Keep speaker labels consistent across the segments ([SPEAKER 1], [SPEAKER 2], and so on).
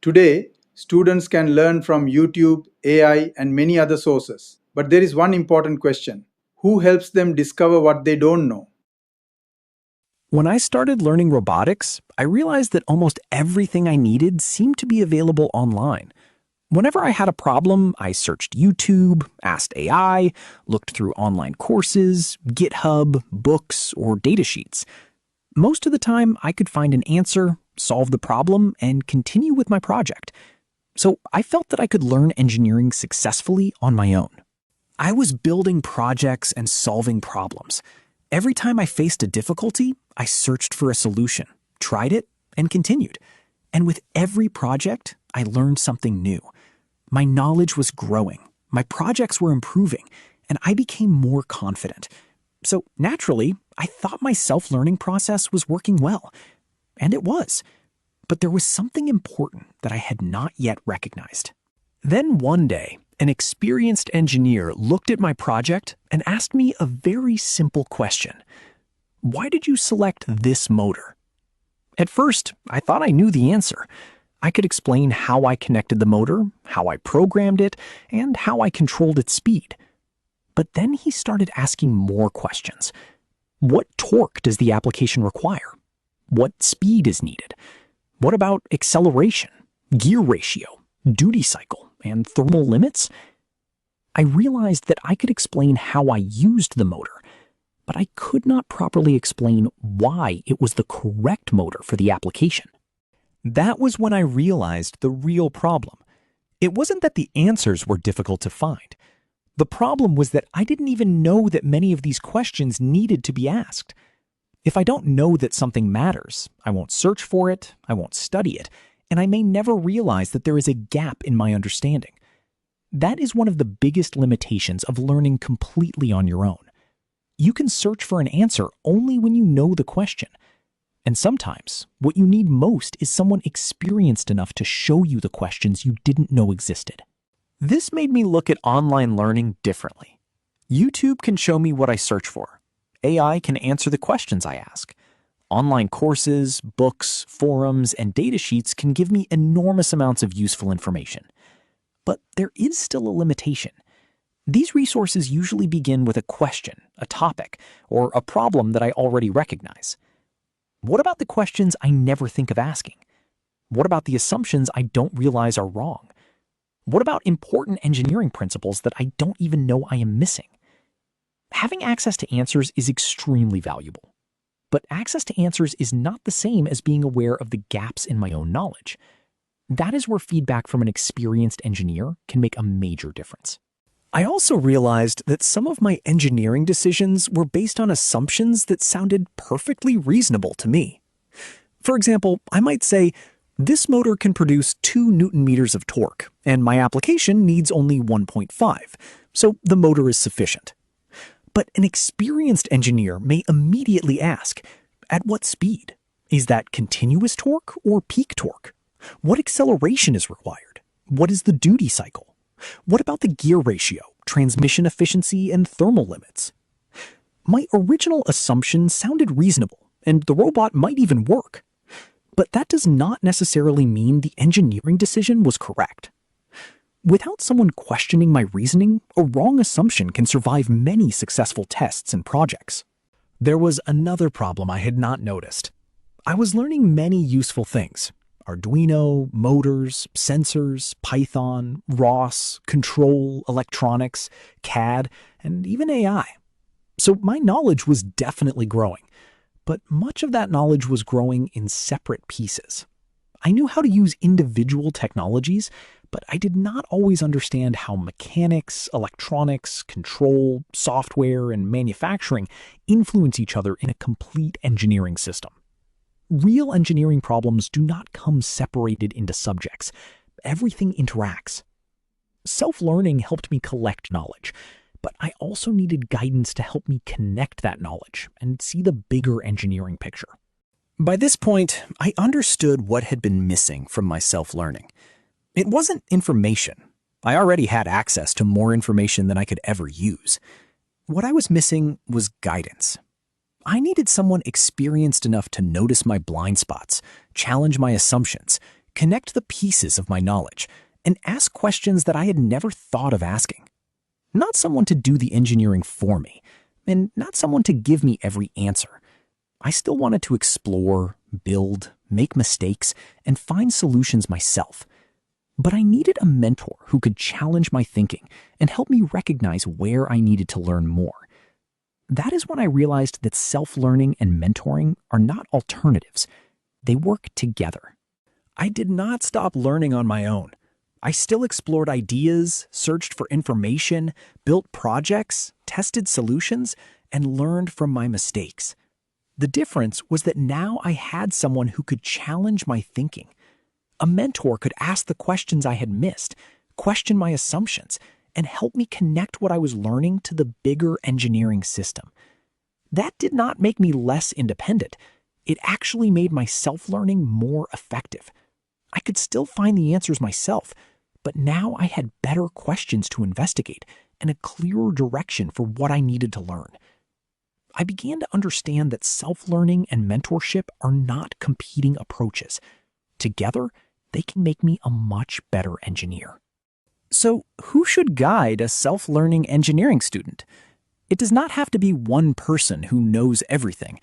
[SPEAKER 1] Today, students can learn from YouTube, AI, and many other sources. But there is one important question: who helps them discover what they don't know?
[SPEAKER 2] When I started learning robotics, I realized that almost everything I needed seemed to be available online. Whenever I had a problem, I searched YouTube, asked AI, looked through online courses, GitHub, books, or datasheets. Most of the time, I could find an answer, solve the problem, and continue with my project. So I felt that I could learn engineering successfully on my own. I was building projects and solving problems. Every time I faced a difficulty, I searched for a solution, tried it, and continued. And with every project, I learned something new. My knowledge was growing, my projects were improving, and I became more confident. So naturally, I thought my self-learning process was working well. And it was. But there was something important that I had not yet recognized. Then one day, an experienced engineer looked at my project and asked me a very simple question. Why did you select this motor? At first, I thought I knew the answer. I could explain how I connected the motor, how I programmed it, and how I controlled its speed. But then he started asking more questions. What torque does the application require? What speed is needed? What about acceleration, gear ratio, duty cycle, and thermal limits? I realized that I could explain how I used the motor, but I could not properly explain why it was the correct motor for the application. That was when I realized the real problem. It wasn't that the answers were difficult to find. The problem was that I didn't even know that many of these questions needed to be asked. If I don't know that something matters, I won't search for it, I won't study it, and I may never realize that there is a gap in my understanding. That is one of the biggest limitations of learning completely on your own. You can search for an answer only when you know the question. And sometimes, what you need most is someone experienced enough to show you the questions you didn't know existed. This made me look at online learning differently. YouTube can show me what I search for. AI can answer the questions I ask. Online courses, books, forums, and datasheets can give me enormous amounts of useful information. But there is still a limitation. These resources usually begin with a question, a topic, or a problem that I already recognize. What about the questions I never think of asking? What about the assumptions I don't realize are wrong? What about important engineering principles that I don't even know I am missing? Having access to answers is extremely valuable. But access to answers is not the same as being aware of the gaps in my own knowledge. That is where feedback from an experienced engineer can make a major difference. I also realized that some of my engineering decisions were based on assumptions that sounded perfectly reasonable to me. For example, I might say, this motor can produce 2 Newton meters of torque, and my application needs only 1.5, so the motor is sufficient. But an experienced engineer may immediately ask, at what speed? Is that continuous torque or peak torque? What acceleration is required? What is the duty cycle? What about the gear ratio, transmission efficiency, and thermal limits? My original assumption sounded reasonable, and the robot might even work. But that does not necessarily mean the engineering decision was correct. Without someone questioning my reasoning, a wrong assumption can survive many successful tests and projects. There was another problem I had not noticed. I was learning many useful things: Arduino, motors, sensors, Python, ROS, control, electronics, CAD, and even AI. So my knowledge was definitely growing, but much of that knowledge was growing in separate pieces. I knew how to use individual technologies, but I did not always understand how mechanics, electronics, control, software, and manufacturing influence each other in a complete engineering system. Real engineering problems do not come separated into subjects. Everything interacts. Self-learning helped me collect knowledge, but I also needed guidance to help me connect that knowledge and see the bigger engineering picture. By this point, I understood what had been missing from my self-learning. It wasn't information. I already had access to more information than I could ever use. What I was missing was guidance. I needed someone experienced enough to notice my blind spots, challenge my assumptions, connect the pieces of my knowledge, and ask questions that I had never thought of asking. Not someone to do the engineering for me, and not someone to give me every answer. I still wanted to explore, build, make mistakes, and find solutions myself. But I needed a mentor who could challenge my thinking and help me recognize where I needed to learn more. That is when I realized that self-learning and mentoring are not alternatives. They work together. I did not stop learning on my own. I still explored ideas, searched for information, built projects, tested solutions, and learned from my mistakes. The difference was that now I had someone who could challenge my thinking. A mentor could ask the questions I had missed, question my assumptions, and help me connect what I was learning to the bigger engineering system. That did not make me less independent. It actually made my self-learning more effective. I could still find the answers myself, but now I had better questions to investigate and a clearer direction for what I needed to learn. I began to understand that self-learning and mentorship are not competing approaches. Together, they can make me a much better engineer. So, who should guide a self-learning engineering student? It does not have to be one person who knows everything.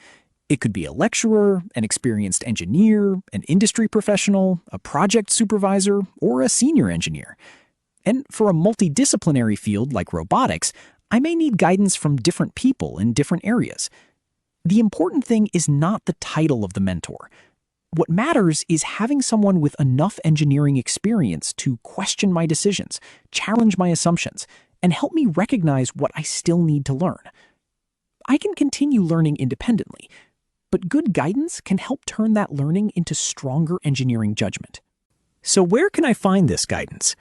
[SPEAKER 2] It could be a lecturer, an experienced engineer, an industry professional, a project supervisor, or a senior engineer. And for a multidisciplinary field like robotics, I may need guidance from different people in different areas. The important thing is not the title of the mentor. What matters is having someone with enough engineering experience to question my decisions, challenge my assumptions, and help me recognize what I still need to learn. I can continue learning independently, but good guidance can help turn that learning into stronger engineering judgment. So where can I find this guidance?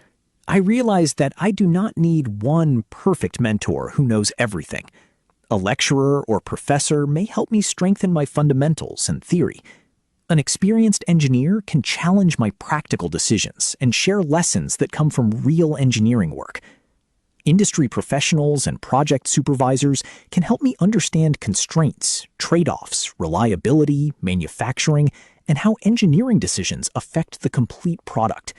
[SPEAKER 2] I realized that I do not need one perfect mentor who knows everything. A lecturer or professor may help me strengthen my fundamentals and theory. An experienced engineer can challenge my practical decisions and share lessons that come from real engineering work. Industry professionals and project supervisors can help me understand constraints, trade-offs, reliability, manufacturing, and how engineering decisions affect the complete product.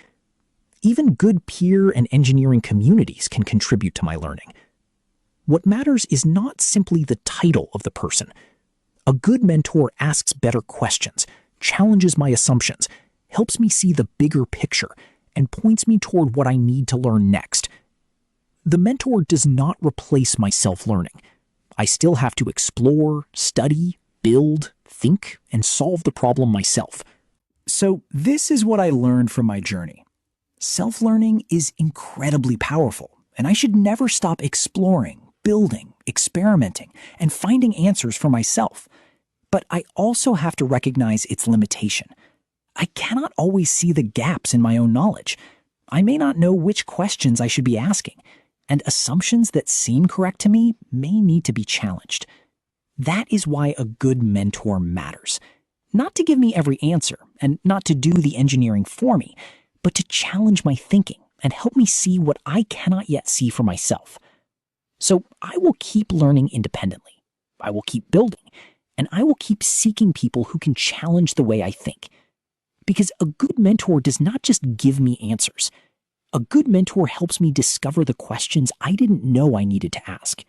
[SPEAKER 2] Even good peer and engineering communities can contribute to my learning. What matters is not simply the title of the person. A good mentor asks better questions, challenges my assumptions, helps me see the bigger picture, and points me toward what I need to learn next. The mentor does not replace my self-learning. I still have to explore, study, build, think, and solve the problem myself. So this is what I learned from my journey. Self-learning is incredibly powerful, and I should never stop exploring, building, experimenting, and finding answers for myself. But I also have to recognize its limitation. I cannot always see the gaps in my own knowledge. I may not know which questions I should be asking, and assumptions that seem correct to me may need to be challenged. That is why a good mentor matters. Not to give me every answer, and not to do the engineering for me, but to challenge my thinking and help me see what I cannot yet see for myself. So I will keep learning independently. I will keep building, and I will keep seeking people who can challenge the way I think. Because a good mentor does not just give me answers. A good mentor helps me discover the questions I didn't know I needed to ask.